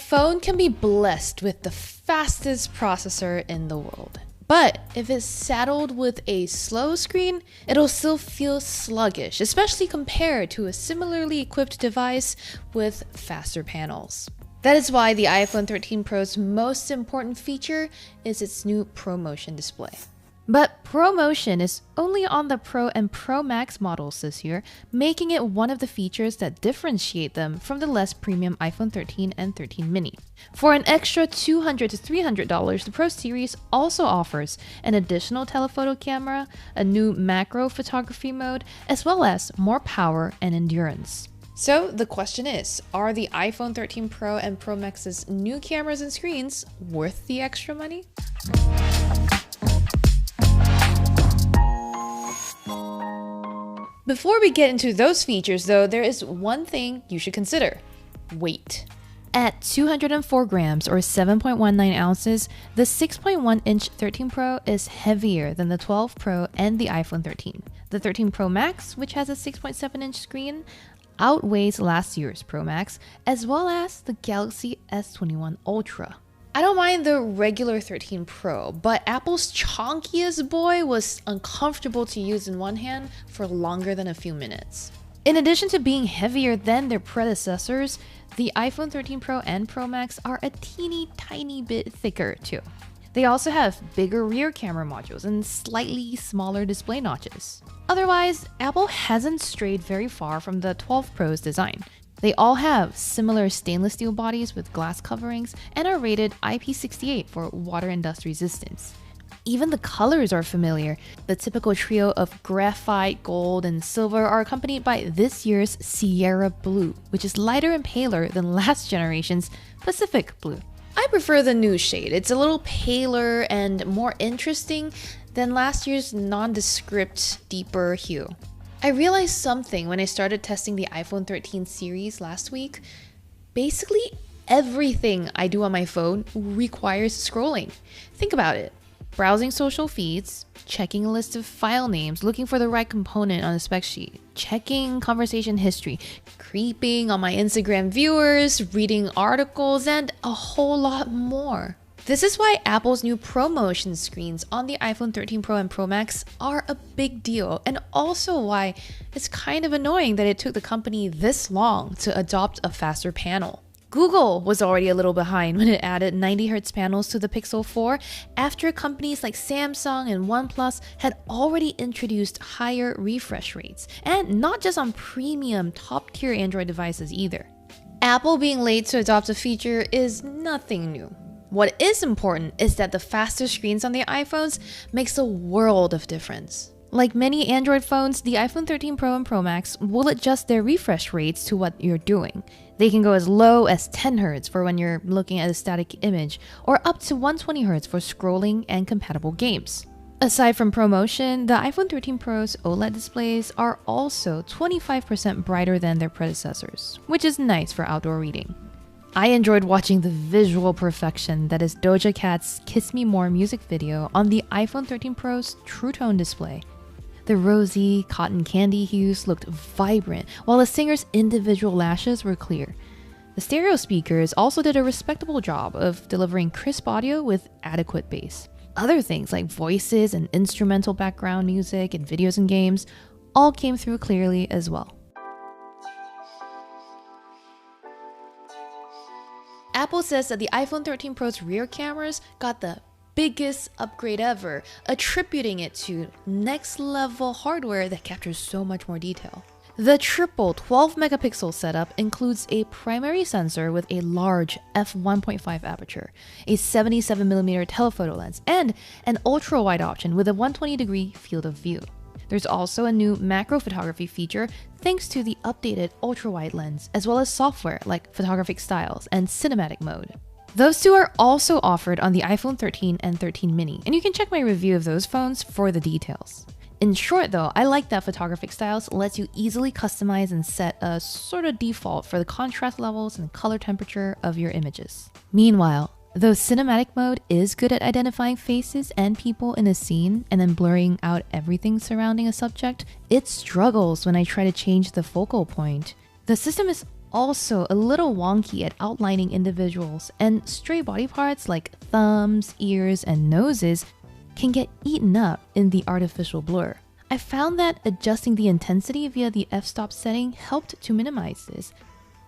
phone can be blessed with the fastest processor in the world. But if it's saddled with a slow screen, it'll still feel sluggish, especially compared to a similarly equipped device with faster panels. That is why the iPhone 13 Pro's most important feature is its new ProMotion display. But ProMotion is only on the Pro and Pro Max models this year, making it one of the features that differentiate them from the less premium iPhone 13 and 13 mini. For an extra $200 to $300, the Pro series also offers an additional telephoto camera, a new macro photography mode, as well as more power and endurance. So the question is, are the iPhone 13 Pro and Pro Max's new cameras and screens worth the extra money? Before we get into those features though, there is one thing you should consider: weight. At 204 grams or 7.19 ounces, the 6.1-inch 13 Pro is heavier than the 12 Pro and the iPhone 13. The 13 Pro Max, which has a 6.7-inch screen, outweighs last year's Pro Max, as well as the Galaxy S21 Ultra. I don't mind the regular 13 Pro, but Apple's chonkiest boy was uncomfortable to use in one hand for longer than a few minutes. In addition to being heavier than their predecessors, the iPhone 13 Pro and Pro Max are a teeny tiny bit thicker too. They also have bigger rear camera modules and slightly smaller display notches. Otherwise, Apple hasn't strayed very far from the 12 Pro's design. They all have similar stainless steel bodies with glass coverings and are rated IP68 for water and dust resistance. Even the colors are familiar. The typical trio of graphite, gold, and silver are accompanied by this year's Sierra Blue, which is lighter and paler than last generation's Pacific Blue. I prefer the new shade. It's a little paler and more interesting than last year's nondescript, deeper hue. I realized something when I started testing the iPhone 13 series last week. Basically, everything I do on my phone requires scrolling. Think about it. Browsing social feeds, checking a list of file names, looking for the right component on a spec sheet, checking conversation history, creeping on my Instagram viewers, reading articles, and a whole lot more. This is why Apple's new ProMotion screens on the iPhone 13 Pro and Pro Max are a big deal, and also why it's kind of annoying that it took the company this long to adopt a faster panel. Google was already a little behind when it added 90Hz panels to the Pixel 4 after companies like Samsung and OnePlus had already introduced higher refresh rates, and not just on premium top-tier Android devices either. Apple being late to adopt a feature is nothing new. What is important is that the faster screens on the iPhones makes a world of difference. Like many Android phones, the iPhone 13 Pro and Pro Max will adjust their refresh rates to what you're doing. They can go as low as 10 Hz for when you're looking at a static image, or up to 120 Hz for scrolling and compatible games. Aside from ProMotion, the iPhone 13 Pro's OLED displays are also 25% brighter than their predecessors, which is nice for outdoor reading. I enjoyed watching the visual perfection that is Doja Cat's Kiss Me More music video on the iPhone 13 Pro's True Tone display. The rosy, cotton candy hues looked vibrant, while the singer's individual lashes were clear. The stereo speakers also did a respectable job of delivering crisp audio with adequate bass. Other things like voices and instrumental background music and videos and games all came through clearly as well. Apple says that the iPhone 13 Pro's rear cameras got the biggest upgrade ever, attributing it to next-level hardware that captures so much more detail. The triple 12-megapixel setup includes a primary sensor with a large f1.5 aperture, a 77mm telephoto lens, and an ultra-wide option with a 120-degree field of view. There's also a new macro photography feature thanks to the updated ultra-wide lens, as well as software like photographic styles and cinematic mode. Those two are also offered on the iPhone 13 and 13 mini, and you can check my review of those phones for the details. In short though, I like that photographic styles lets you easily customize and set a sort of default for the contrast levels and color temperature of your images. Meanwhile, though cinematic mode is good at identifying faces and people in a scene and then blurring out everything surrounding a subject, it struggles when I try to change the focal point. The system is also a little wonky at outlining individuals, and stray body parts like thumbs, ears, and noses can get eaten up in the artificial blur. I found that adjusting the intensity via the f-stop setting helped to minimize this,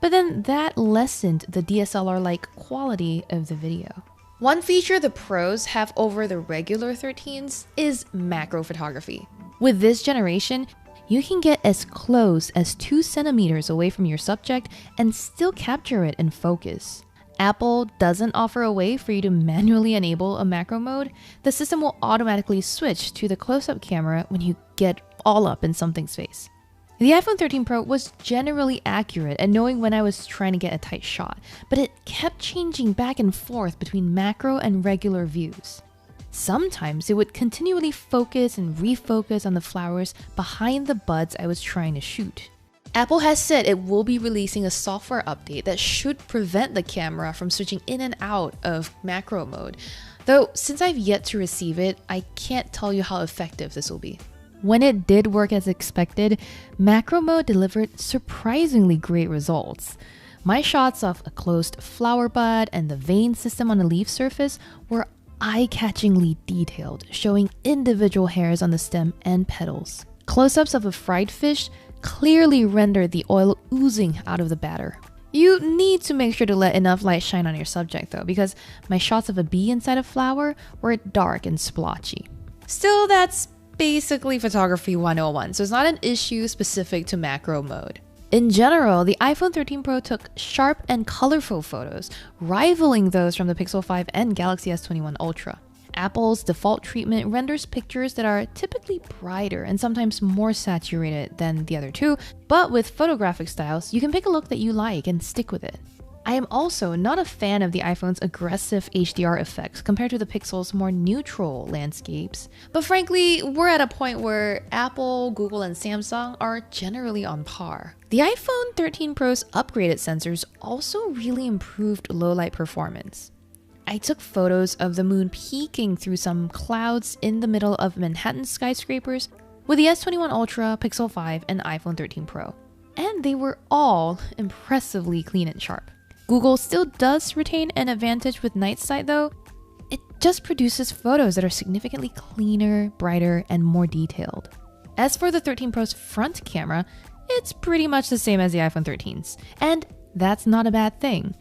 but then that lessened the DSLR-like quality of the video. One feature the pros have over the regular 13s is macro photography. With this generation, you can get as close as 2 centimeters away from your subject and still capture it in focus. Apple doesn't offer a way for you to manually enable a macro mode. The system will automatically switch to the close-up camera when you get all up in something's face. The iPhone 13 Pro was generally accurate at knowing when I was trying to get a tight shot, but it kept changing back and forth between macro and regular views. Sometimes it would continually focus and refocus on the flowers behind the buds I was trying to shoot. Apple has said it will be releasing a software update that should prevent the camera from switching in and out of macro mode, though since I've yet to receive it, I can't tell you how effective this will be. When it did work as expected, macro mode delivered surprisingly great results. My shots of a closed flower bud and the vein system on a leaf surface were eye-catchingly detailed, showing individual hairs on the stem and petals. Close-ups of a fried fish clearly rendered the oil oozing out of the batter. You need to make sure to let enough light shine on your subject though, because my shots of a bee inside a flower were dark and splotchy. Still, that's basically photography 101, so it's not an issue specific to macro mode. In general, the iPhone 13 Pro took sharp and colorful photos, rivaling those from the Pixel 5 and Galaxy S21 Ultra. Apple's default treatment renders pictures that are typically brighter and sometimes more saturated than the other two, but with photographic styles, you can pick a look that you like and stick with it. I am also not a fan of the iPhone's aggressive HDR effects compared to the Pixel's more neutral landscapes, but frankly, we're at a point where Apple, Google, and Samsung are generally on par. The iPhone 13 Pro's upgraded sensors also really improved low-light performance. I took photos of the moon peeking through some clouds in the middle of Manhattan skyscrapers with the S21 Ultra, Pixel 5, and iPhone 13 Pro. And they were all impressively clean and sharp. Google still does retain an advantage with night sight though. It just produces photos that are significantly cleaner, brighter, and more detailed. As for the 13 Pro's front camera, it's pretty much the same as the iPhone 13's. And that's not a bad thing.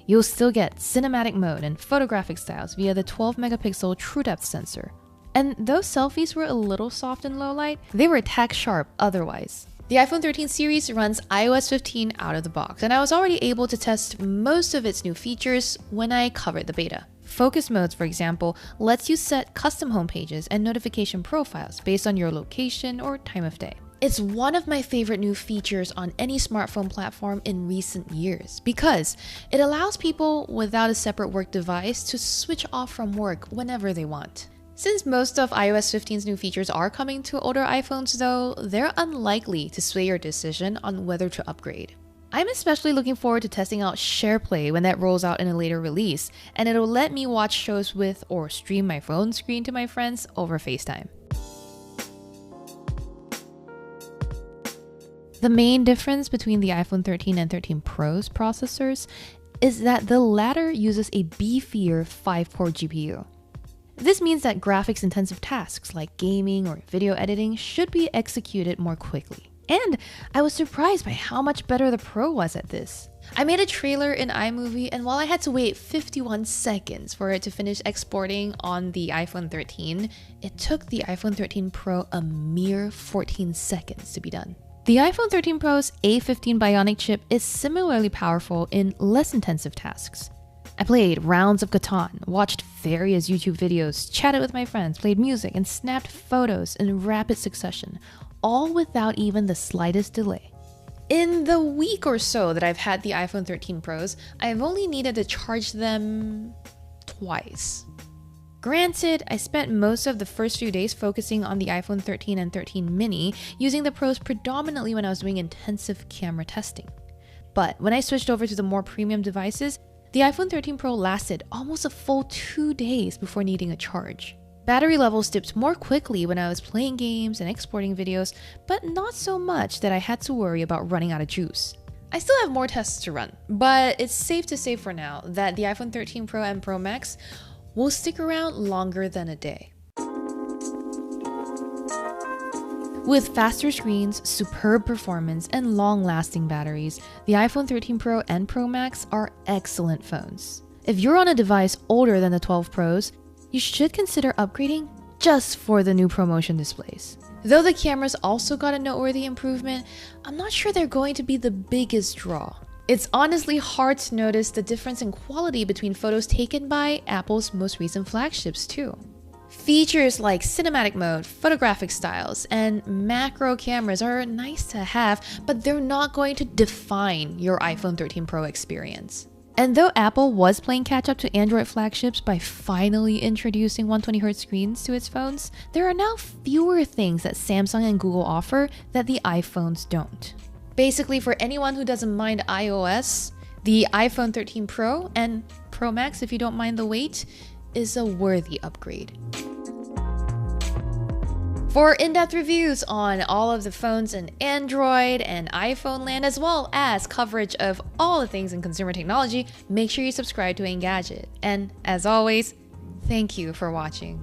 You'll still get cinematic mode and photographic styles via the 12 megapixel true depth sensor. And those selfies were a little soft in low light, they were tack sharp otherwise. The iPhone 13 series runs iOS 15 out of the box, and I was already able to test most of its new features when I covered the beta. Focus modes, for example, lets you set custom home pages and notification profiles based on your location or time of day. It's one of my favorite new features on any smartphone platform in recent years because it allows people without a separate work device to switch off from work whenever they want. Since most of iOS 15's new features are coming to older iPhones though, they're unlikely to sway your decision on whether to upgrade. I'm especially looking forward to testing out SharePlay when that rolls out in a later release, and it'll let me watch shows with or stream my phone screen to my friends over FaceTime. The main difference between the iPhone 13 and 13 Pro's processors is that the latter uses a beefier 5-core GPU. This means that graphics-intensive tasks like gaming or video editing should be executed more quickly. And I was surprised by how much better the Pro was at this. I made a trailer in iMovie, and while I had to wait 51 seconds for it to finish exporting on the iPhone 13, it took the iPhone 13 Pro a mere 14 seconds to be done. The iPhone 13 Pro's A15 Bionic chip is similarly powerful in less intensive tasks. I played rounds of Catan, watched various YouTube videos, chatted with my friends, played music, and snapped photos in rapid succession, all without even the slightest delay. In the week or so that I've had the iPhone 13 Pros, I've only needed to charge them twice. Granted, I spent most of the first few days focusing on the iPhone 13 and 13 mini, using the Pros predominantly when I was doing intensive camera testing. But when I switched over to the more premium devices, the iPhone 13 Pro lasted almost a full 2 days before needing a charge. Battery levels dipped more quickly when I was playing games and exporting videos, but not so much that I had to worry about running out of juice. I still have more tests to run, but it's safe to say for now that the iPhone 13 Pro and Pro Max will stick around longer than a day. With faster screens, superb performance, and long-lasting batteries, the iPhone 13 Pro and Pro Max are excellent phones. If you're on a device older than the 12 Pros, you should consider upgrading just for the new ProMotion displays. Though the cameras also got a noteworthy improvement, I'm not sure they're going to be the biggest draw. It's honestly hard to notice the difference in quality between photos taken by Apple's most recent flagships too. Features like cinematic mode, photographic styles, and macro cameras are nice to have, but they're not going to define your iPhone 13 Pro experience. And though Apple was playing catch up to Android flagships by finally introducing 120Hz screens to its phones, there are now fewer things that Samsung and Google offer that the iPhones don't. Basically, for anyone who doesn't mind iOS, the iPhone 13 Pro and Pro Max, if you don't mind the wait, is a worthy upgrade. For in-depth reviews on all of the phones in Android and iPhone land, as well as coverage of all the things in consumer technology, make sure you subscribe to Engadget. And as always, thank you for watching.